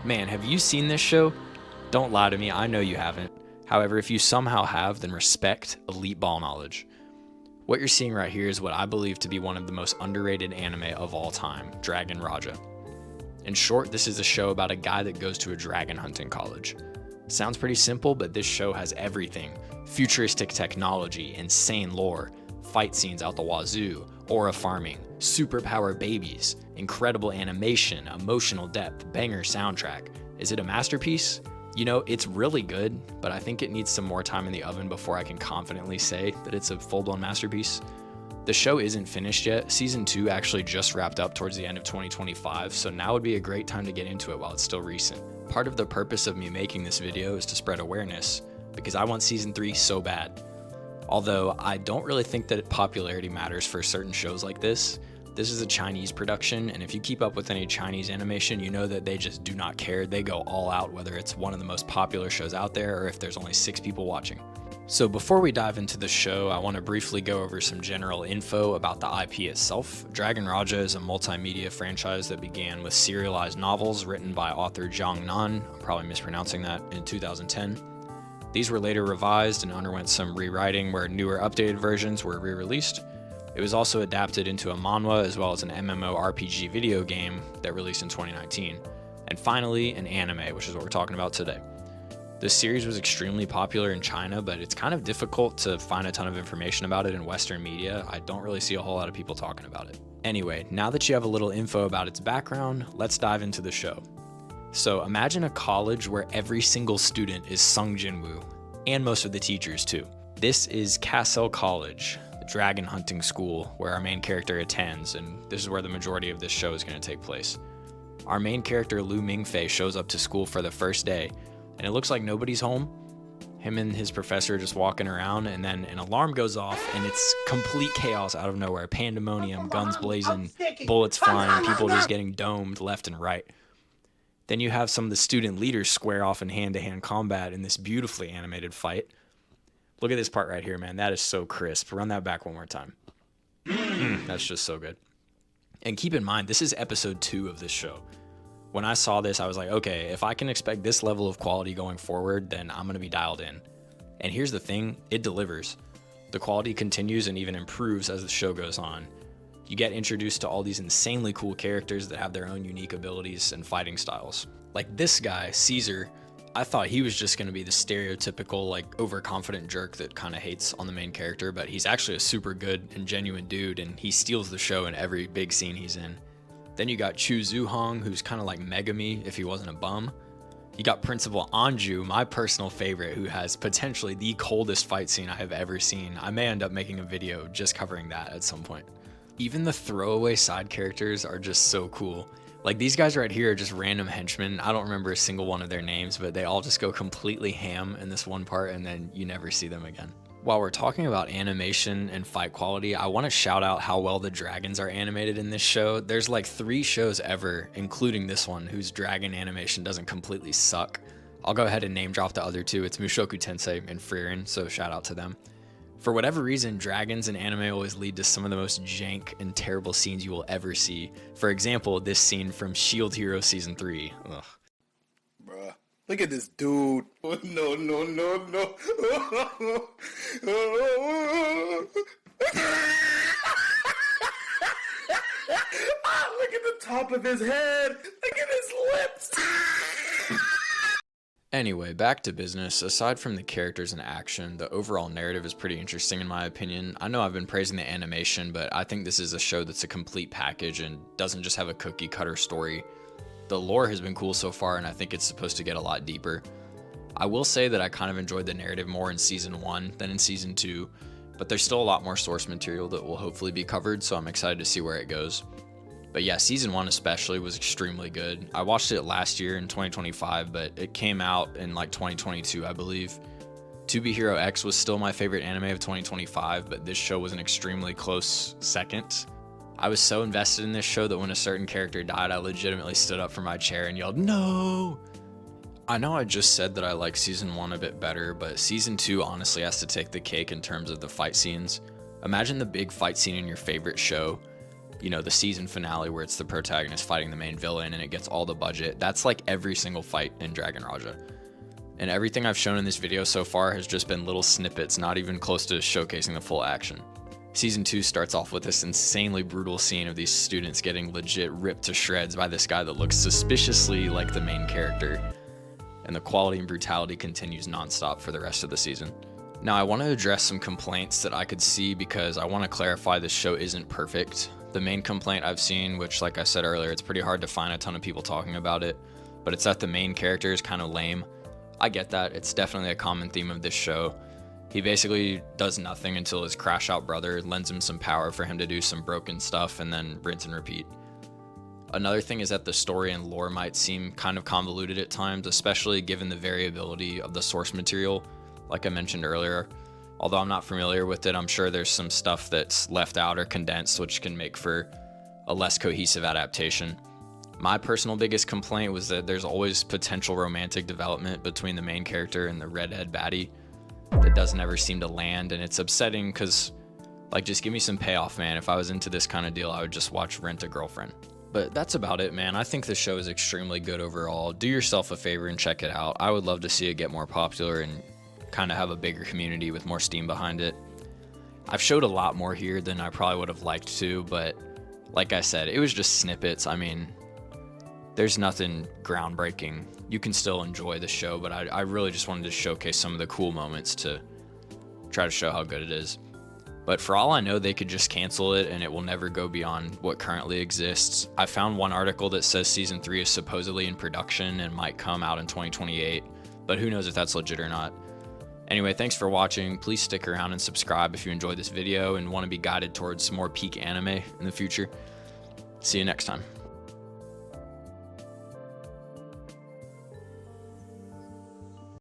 Man, have you seen this show? Don't lie to me, I know you haven't. However, if you somehow have, then respect elite ball knowledge. What you're seeing right here is what I believe to be one of the most underrated anime of all time, Dragon Raja. In short, this is a show about a guy that goes to a dragon hunting college. Sounds pretty simple, but this show has everything. Futuristic technology, insane lore, fight scenes out the wazoo, aura farming, superpower babies, incredible animation, emotional depth, banger soundtrack. Is it a masterpiece? You know, it's really good, but I think it needs some more time in the oven before I can confidently say that it's a full-blown masterpiece. The show isn't finished yet. Season 2 actually just wrapped up towards the end of 2025, so now would be a great time to get into it while it's still recent. Part of the purpose of me making this video is to spread awareness, because I want Season 3 so bad. Although I don't really think that popularity matters for certain shows like this. This is a Chinese production, and if you keep up with any Chinese animation, you know that they just do not care. They go all out, whether it's one of the most popular shows out there or if there's only 6 people watching. So before we dive into the show, I want to briefly go over some general info about the IP itself. Dragon Raja is a multimedia franchise that began with serialized novels written by author Zhang Nan, I'm probably mispronouncing that, in 2010. These were later revised and underwent some rewriting where newer updated versions were re-released. It was also adapted into a manhwa as well as an MMORPG video game that released in 2019. And finally, an anime, which is what we're talking about today. This series was extremely popular in China, but it's kind of difficult to find a ton of information about it in Western media. I don't really see a whole lot of people talking about it. Anyway, now that you have a little info about its background, let's dive into the show. So imagine a college where every single student is Sung Jinwoo, and most of the teachers too. This is Castle College, the dragon hunting school where our main character attends, and this is where the majority of this show is going to take place. Our main character Lu Mingfei shows up to school for the first day, and it looks like nobody's home. Him and his professor are just walking around, and then an alarm goes off, and it's complete chaos out of nowhere. Pandemonium, guns blazing, bullets flying, people just getting domed left and right. Then you have some of the student leaders square off in hand-to-hand combat in this beautifully animated fight. Look at this part right here, man. That is so crisp. Run that back one more time. That's just so good. And keep in mind, this is episode 2 of this show. When I saw this, I was like, okay, if I can expect this level of quality going forward, then I'm going to be dialed in. And here's the thing, it delivers. The quality continues and even improves as the show goes on. You get introduced to all these insanely cool characters that have their own unique abilities and fighting styles. Like this guy, Caesar, I thought he was just going to be the stereotypical, like, overconfident jerk that kind of hates on the main character, but he's actually a super good and genuine dude, and he steals the show in every big scene he's in. Then you got Chu Zuhong, who's kind of like Megami if he wasn't a bum. You got Principal Anju, my personal favorite, who has potentially the coldest fight scene I have ever seen. I may end up making a video just covering that at some point. Even the throwaway side characters are just so cool. Like, these guys right here are just random henchmen. I don't remember a single one of their names, but they all just go completely ham in this one part, and then you never see them again. While we're talking about animation and fight quality, I want to shout out how well the dragons are animated in this show. There's like 3 shows ever, including this one, whose dragon animation doesn't completely suck. I'll go ahead and name drop the other 2. It's Mushoku Tensei and Frieren, so shout out to them. For whatever reason, dragons in anime always lead to some of the most jank and terrible scenes you will ever see. For example, this scene from Shield Hero Season 3. Ugh. Bruh, look at this dude. Oh, no, no, no, no. Look at the top of his head. Look at his lips. Anyway, back to business. Aside from the characters and action, the overall narrative is pretty interesting in my opinion. I know I've been praising the animation, but I think this is a show that's a complete package and doesn't just have a cookie cutter story. The lore has been cool so far, and I think it's supposed to get a lot deeper. I will say that I kind of enjoyed the narrative more in Season 1 than in Season 2, but there's still a lot more source material that will hopefully be covered, so I'm excited to see where it goes. But yeah, Season 1 especially was extremely good. I watched it last year in 2025, but it came out in like 2022, I believe. To Be Hero X was still my favorite anime of 2025, but this show was an extremely close second. I was so invested in this show that when a certain character died, I legitimately stood up from my chair and yelled, "No!" I know I just said that I like Season 1 a bit better, but Season 2 honestly has to take the cake in terms of the fight scenes. Imagine the big fight scene in your favorite show, you know, the season finale where it's the protagonist fighting the main villain and it gets all the budget. That's like every single fight in Dragon Raja. And everything I've shown in this video so far has just been little snippets, not even close to showcasing the full action. Season 2 starts off with this insanely brutal scene of these students getting legit ripped to shreds by this guy that looks suspiciously like the main character. And the quality and brutality continues nonstop for the rest of the season. Now I want to address some complaints that I could see because I want to clarify this show isn't perfect. The main complaint I've seen, which like I said earlier, it's pretty hard to find a ton of people talking about it, but it's that the main character is kind of lame. I get that, it's definitely a common theme of this show. He basically does nothing until his crash out brother lends him some power for him to do some broken stuff and then rinse and repeat. Another thing is that the story and lore might seem kind of convoluted at times, especially given the variability of the source material, like I mentioned earlier. Although I'm not familiar with it, I'm sure there's some stuff that's left out or condensed, which can make for a less cohesive adaptation. My personal biggest complaint was that there's always potential romantic development between the main character and the redhead baddie that doesn't ever seem to land, and it's upsetting because, like, just give me some payoff, man. If I was into this kind of deal, I would just watch Rent a Girlfriend. But that's about it, man. I think the show is extremely good overall. Do yourself a favor and check it out. I would love to see it get more popular and kind of have a bigger community with more steam behind it. I've showed a lot more here than I probably would have liked to, but like I said, it was just snippets. I mean, there's nothing groundbreaking. You can still enjoy the show, but I really just wanted to showcase some of the cool moments to try to show how good it is. But for all I know, they could just cancel it and it will never go beyond what currently exists. I found one article that says season 3 is supposedly in production and might come out in 2028, but who knows if that's legit or not. Anyway, thanks for watching. Please stick around and subscribe if you enjoyed this video and want to be guided towards more peak anime in the future. See you next time.